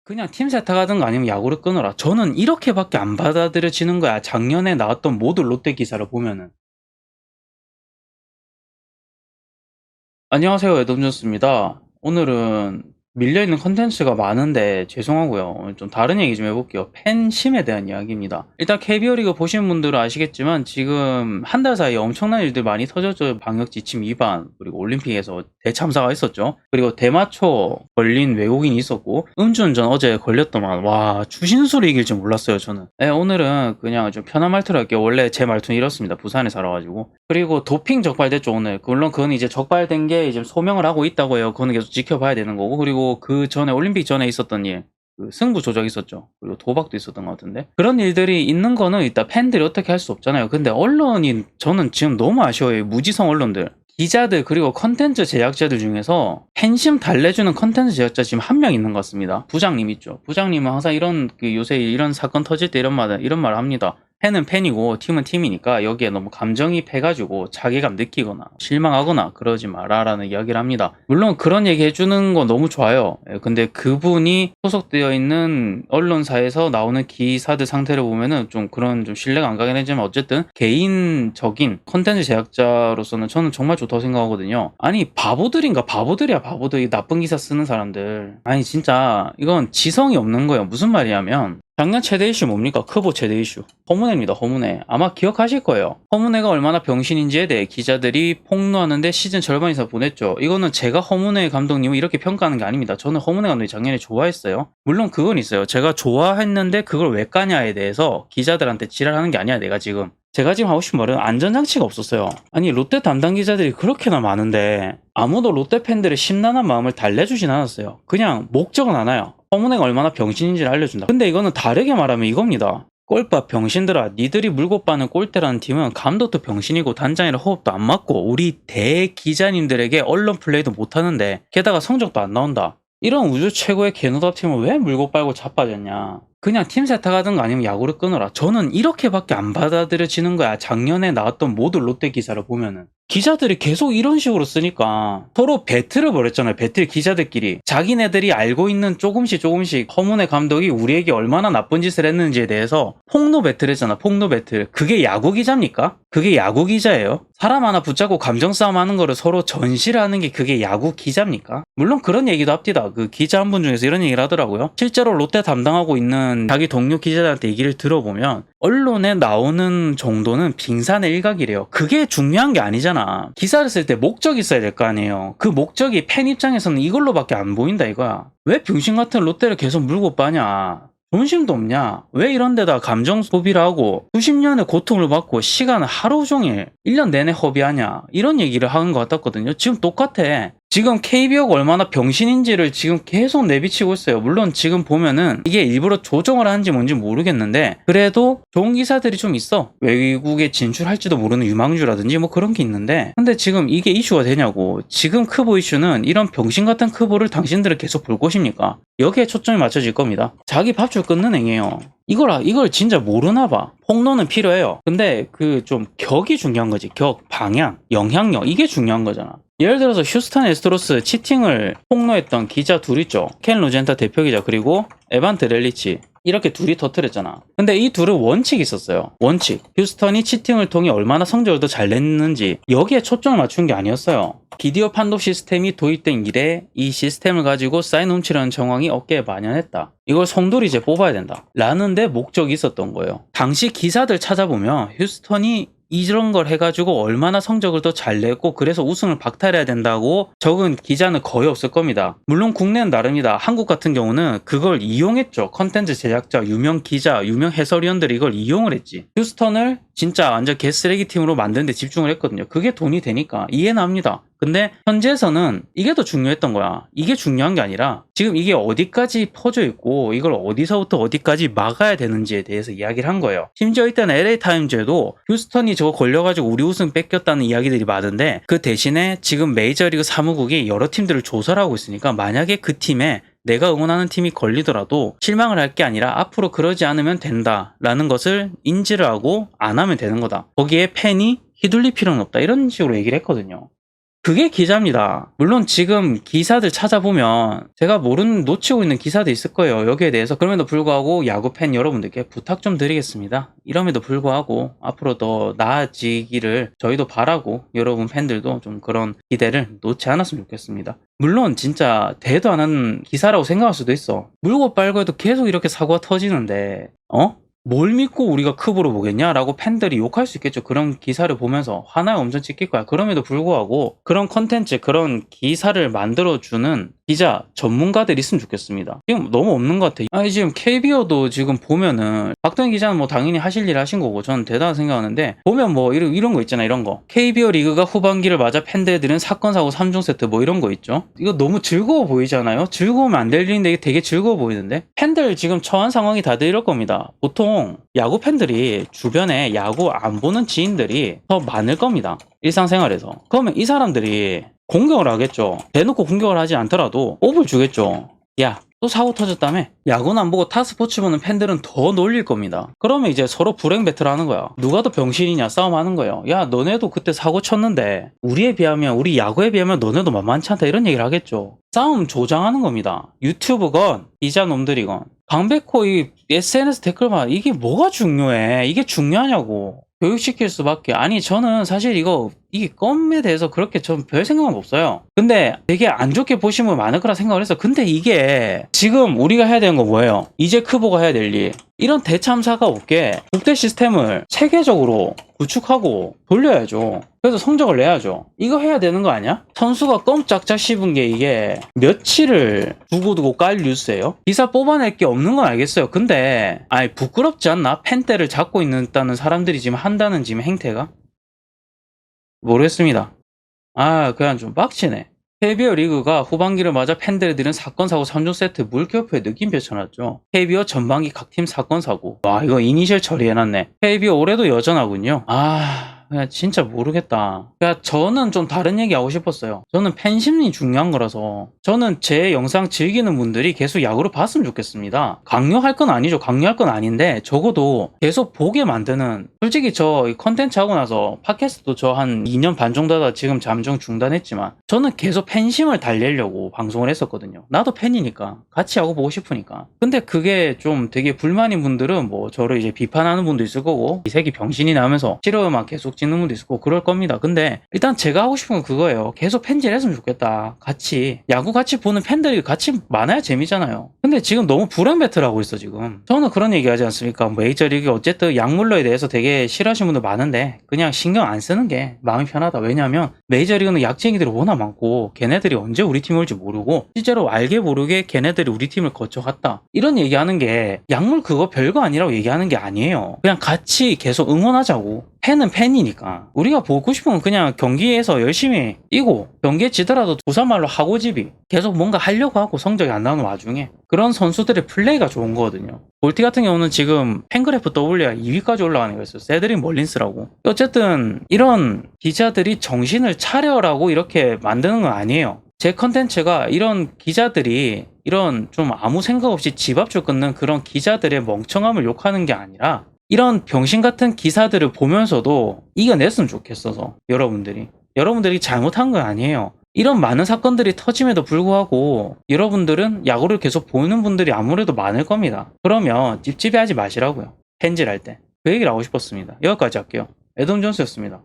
그냥 팀 세탁하든가 아니면 야구를 끊어라. 저는 이렇게밖에 안 받아들여지는 거야. 작년에 나왔던 모든 롯데 기사를 보면은. 안녕하세요, 에덤존스입니다. 오늘은 밀려있는 컨텐츠가 많은데 죄송하고요. 오늘 좀 다른 얘기 좀 해볼게요. 팬심에 대한 이야기입니다. 일단 KBO 리그 보신 분들은 아시겠지만 지금 한 달 사이에 엄청난 일들 많이 터졌죠. 방역 지침 위반, 그리고 올림픽에서 대참사가 있었죠. 그리고 대마초 걸린 외국인이 있었고, 음주운전 어제 걸렸더만, 와, 추신수를 이길 줄 몰랐어요, 저는. 네, 오늘은 그냥 좀 편한 말투로 할게요. 원래 제 말투는 이렇습니다. 부산에 살아가지고. 그리고 도핑 적발됐죠, 오늘. 물론 그건 이제 적발된 게 이제 소명을 하고 있다고 해요. 그거는 계속 지켜봐야 되는 거고. 그리고 그 전에 올림픽 전에 있었던 일, 그 승부 조작 있었죠. 그리고 도박도 있었던 것 같은데. 그런 일들이 있는 거는 일단 팬들이 어떻게 할 수 없잖아요. 근데 언론이 저는 지금 너무 아쉬워요. 무지성 언론들. 기자들 그리고 컨텐츠 제작자들 중에서 팬심 달래주는 컨텐츠 제작자 지금 한 명 있는 것 같습니다. 부장님 있죠. 부장님은 항상 이런 요새 이런 사건 터질 때 이런 말을 합니다. 팬은 팬이고 팀은 팀이니까 여기에 너무 감정이입해가지고 자괴감 느끼거나 실망하거나 그러지 마라라는 이야기를 합니다. 물론 그런 얘기 해주는 거 너무 좋아요. 근데 그분이 소속되어 있는 언론사에서 나오는 기사들 상태를 보면은 좀 그런 좀 신뢰가 안 가긴 하지만 어쨌든 개인적인 컨텐츠 제작자로서는 저는 정말 좋다고 생각하거든요. 아니 바보들인가 바보들이야 바보들. 나쁜 기사 쓰는 사람들. 아니 진짜 이건 지성이 없는 거예요. 무슨 말이냐면 작년 최대 이슈 뭡니까? 크보 최대 이슈. 허문회입니다. 허문회. 아마 기억하실 거예요. 허문회가 얼마나 병신인지에 대해 기자들이 폭로하는데 시즌 절반 이상 보냈죠. 이거는 제가 허문회 감독님을 이렇게 평가하는 게 아닙니다. 저는 허문회 감독이 작년에 좋아했어요. 물론 그건 있어요. 제가 좋아했는데 그걸 왜 까냐에 대해서 기자들한테 지랄하는 게 아니야, 내가 지금. 제가 지금 하고 싶은 말은 안전장치가 없었어요. 아니 롯데 담당 기자들이 그렇게나 많은데 아무도 롯데 팬들의 심란한 마음을 달래주진 않았어요. 그냥 목적은 하나요. 허문회가 얼마나 병신인지를 알려준다. 근데 이거는 다르게 말하면 이겁니다. 꼴밥 병신들아, 니들이 물고 빠는 꼴대라는 팀은 감독도 병신이고 단장이랑 호흡도 안 맞고 우리 대기자님들에게 언론 플레이도 못하는데 게다가 성적도 안 나온다. 이런 우주 최고의 개노답 팀을 왜 물고 빨고 자빠졌냐. 그냥 팀 세탁하든가 아니면 야구를 끊어라. 저는 이렇게밖에 안 받아들여지는 거야. 작년에 나왔던 모든 롯데 기사를 보면은. 기자들이 계속 이런 식으로 쓰니까 서로 배틀을 벌였잖아요. 배틀 기자들끼리. 자기네들이 알고 있는 조금씩 허문회 감독이 우리에게 얼마나 나쁜 짓을 했는지에 대해서 폭로 배틀 했잖아. 폭로 배틀. 그게 야구 기자입니까? 그게 야구 기자예요? 사람 하나 붙잡고 감정 싸움 하는 거를 서로 전시를 하는 게 그게 야구 기자입니까? 물론 그런 얘기도 합디다. 그 기자 한 분 중에서 이런 얘기를 하더라고요. 실제로 롯데 담당하고 있는 자기 동료 기자들한테 얘기를 들어보면 언론에 나오는 정도는 빙산의 일각이래요. 그게 중요한 게 아니잖아. 기사를 쓸 때 목적이 있어야 될 거 아니에요. 그 목적이 팬 입장에서는 이걸로밖에 안 보인다 이거야. 왜 병신 같은 롯데를 계속 물고 빠냐. 존심도 없냐? 왜 이런 데다 감정 소비를 하고 수십 년의 고통을 받고 시간을 하루 종일 1년 내내 허비하냐? 이런 얘기를 하는 것 같았거든요. 지금 똑같아. 지금 KBO가 얼마나 병신인지를 지금 계속 내비치고 있어요. 물론 지금 보면은 이게 일부러 조정을 하는지 뭔지 모르겠는데 그래도 좋은 기사들이 좀 있어. 외국에 진출할지도 모르는 유망주라든지 뭐 그런 게 있는데 근데 지금 이게 이슈가 되냐고. 지금 크보 이슈는 이런 병신 같은 크보를 당신들은 계속 볼 것입니까? 여기에 초점이 맞춰질 겁니다. 자기 밥줄 끊는 행위예요. 이걸 진짜 모르나 봐. 폭로는 필요해요. 근데 그 좀 격이 중요한 거지. 격, 방향, 영향력 이게 중요한 거잖아. 예를 들어서 휴스턴 애스트로스 치팅을 폭로했던 기자 둘 있죠. 켄 로젠타 대표 기자 그리고 에반 드렐리치. 이렇게 둘이 터뜨렸잖아. 근데 이 둘은 원칙이 있었어요. 원칙. 휴스턴이 치팅을 통해 얼마나 성적을 더 잘 냈는지 여기에 초점을 맞춘 게 아니었어요. 비디오 판독 시스템이 도입된 이래 이 시스템을 가지고 사인 훔치려는 정황이 어깨에 만연했다. 이걸 송두리째 뽑아야 된다. 라는 데 목적이 있었던 거예요. 당시 기사들 찾아보면 휴스턴이 이런 걸 해가지고 얼마나 성적을 더 잘 냈고 그래서 우승을 박탈해야 된다고 적은 기자는 거의 없을 겁니다. 물론 국내는 다릅니다. 한국 같은 경우는 그걸 이용했죠. 컨텐츠 제작자, 유명 기자, 유명 해설위원들이 이걸 이용을 했지. 휴스턴을 진짜 완전 개쓰레기 팀으로 만드는 데 집중을 했거든요. 그게 돈이 되니까 이해는 합니다. 근데 현재에서는 이게 더 중요했던 거야. 이게 중요한 게 아니라 지금 이게 어디까지 퍼져 있고 이걸 어디서부터 어디까지 막아야 되는지에 대해서 이야기를 한 거예요. 심지어 이때는 LA타임즈에도 휴스턴이 저거 걸려가지고 우리 우승 뺏겼다는 이야기들이 많은데 그 대신에 지금 메이저리그 사무국이 여러 팀들을 조사를 하고 있으니까 만약에 그 팀에 내가 응원하는 팀이 걸리더라도 실망을 할 게 아니라 앞으로 그러지 않으면 된다라는 것을 인지를 하고 안 하면 되는 거다. 거기에 팬이 휘둘릴 필요는 없다. 이런 식으로 얘기를 했거든요. 그게 기자입니다. 물론 지금 기사들 찾아보면 제가 놓치고 있는 기사도 있을 거예요. 여기에 대해서. 그럼에도 불구하고 야구 팬 여러분들께 부탁 좀 드리겠습니다. 이럼에도 불구하고 앞으로 더 나아지기를 저희도 바라고 여러분 팬들도 좀 그런 기대를 놓지 않았으면 좋겠습니다. 물론 진짜 대도 안 하는 기사라고 생각할 수도 있어. 물고 빨고 해도 계속 이렇게 사고가 터지는데 뭘 믿고 우리가 크브로 보겠냐라고 팬들이 욕할 수 있겠죠. 그런 기사를 보면서 화나요 엄청 찍힐 거야. 그럼에도 불구하고 그런 컨텐츠, 그런 기사를 만들어주는 기자, 전문가들 있으면 좋겠습니다. 지금 너무 없는 것 같아. 아니 지금 KBO도 지금 보면은 박동현 기자는 뭐 당연히 하실 일 하신 거고 저는 대단하다 생각하는데 보면 뭐 이런 거 있잖아. 이런 거. KBO 리그가 후반기를 맞아 팬들들은 사건 사고 3종 세트 뭐 이런 거 있죠. 이거 너무 즐거워 보이잖아요. 즐거우면 안 될 일인데 이게 되게 즐거워 보이는데 팬들 지금 처한 상황이 다들 이럴 겁니다. 보통 야구 팬들이 주변에 야구 안 보는 지인들이 더 많을 겁니다. 일상생활에서. 그러면 이 사람들이 공격을 하겠죠. 대놓고 공격을 하지 않더라도 옵을 주겠죠. 야, 또 사고 터졌다며? 야구는 안 보고 타스포츠 보는 팬들은 더 놀릴 겁니다. 그러면 이제 서로 불행 배틀 하는 거야. 누가 더 병신이냐 싸움하는 거예요. 야, 너네도 그때 사고 쳤는데 우리 야구에 비하면 너네도 만만치 않다 이런 얘기를 하겠죠. 싸움 조장하는 겁니다. 유튜브건 기자놈들이건. 강백호 이 SNS 댓글 봐. 이게 뭐가 중요해? 이게 중요하냐고. 교육시킬 수밖에. 아니 저는 사실 이게 껌에 대해서 그렇게 전 별 생각은 없어요. 근데 되게 안 좋게 보시는 분 많을 거라 생각을 했어. 근데 이게 지금 우리가 해야 되는 거 뭐예요? 이제 크보가 해야 될 일. 이런 대참사가 없게 국대 시스템을 체계적으로 구축하고 돌려야죠. 그래서 성적을 내야죠. 이거 해야 되는 거 아니야? 선수가 껌짝짝 씹은 게 이게 며칠을 두고두고 깔 뉴스예요? 기사 뽑아낼 게 없는 건 알겠어요. 근데 아니 부끄럽지 않나? 펜대를 잡고 있는 사람들이 지금 한다는 지금 행태가? 모르겠습니다. 그냥 좀 빡치네. KBO 리그가 후반기를 맞아 팬들이 사건 사고 3종 세트 물결표에 느낌표 쳐놨죠. KBO 전반기 각 팀 사건 사고. 와 이거 이니셜 처리해놨네. KBO 올해도 여전하군요. 그냥 진짜 모르겠다. 그냥 저는 좀 다른 얘기 하고 싶었어요. 저는 팬심리 중요한 거라서 저는 제 영상 즐기는 분들이 계속 야구를 봤으면 좋겠습니다. 강요할 건 아니죠. 강요할 건 아닌데 적어도 계속 보게 만드는. 솔직히 저 컨텐츠 하고 나서 팟캐스트도 저 한 2년 반 정도 하다 지금 잠정 중단했지만 저는 계속 팬심을 달래려고 방송을 했었거든요. 나도 팬이니까 같이 야구 보고 싶으니까. 근데 그게 좀 되게 불만인 분들은 뭐 저를 이제 비판하는 분도 있을 거고 이 새끼 병신이 나면서 싫어요만 계속 찍는 분도 있고 그럴 겁니다. 근데 일단 제가 하고 싶은 건 그거예요. 계속 팬질 했으면 좋겠다. 같이 야구 같이 보는 팬들이 같이 많아야 재미잖아요. 근데 지금 너무 불행 배틀하고 있어 지금. 저는 그런 얘기 하지 않습니까? 메이저리그 어쨌든 약물러에 대해서 되게 싫어하시는 분들 많은데 그냥 신경 안 쓰는 게 마음이 편하다. 왜냐하면 메이저리그는 약쟁이들이 워낙 많고 걔네들이 언제 우리 팀 올지 모르고 실제로 알게 모르게 걔네들이 우리 팀을 거쳐갔다. 이런 얘기하는 게 약물 그거 별거 아니라고 얘기하는 게 아니에요. 그냥 같이 계속 응원하자고. 팬은 팬이니까. 우리가 보고 싶은 건 그냥 경기에서 열심히 뛰고 경기에 지더라도 부산말로 하고집이 계속 뭔가 하려고 하고 성적이 안 나오는 와중에 그런 선수들의 플레이가 좋은 거거든요. 볼티 같은 경우는 지금 팬그래프 떠올려야 2위까지 올라가는 거였어요. 세드릭 멀린스라고. 어쨌든 이런 기자들이 정신을 차려라고 이렇게 만드는 건 아니에요. 제 컨텐츠가 이런 기자들이 이런 좀 아무 생각 없이 집 앞줄 끊는 그런 기자들의 멍청함을 욕하는 게 아니라 이런 병신 같은 기사들을 보면서도 이겨냈으면 좋겠어서 여러분들이 잘못한 건 아니에요. 이런 많은 사건들이 터짐에도 불구하고 여러분들은 야구를 계속 보는 분들이 아무래도 많을 겁니다. 그러면 찝찝해하지 마시라고요. 팬질할 때. 그 얘기를 하고 싶었습니다. 여기까지 할게요. 애덤 존스였습니다.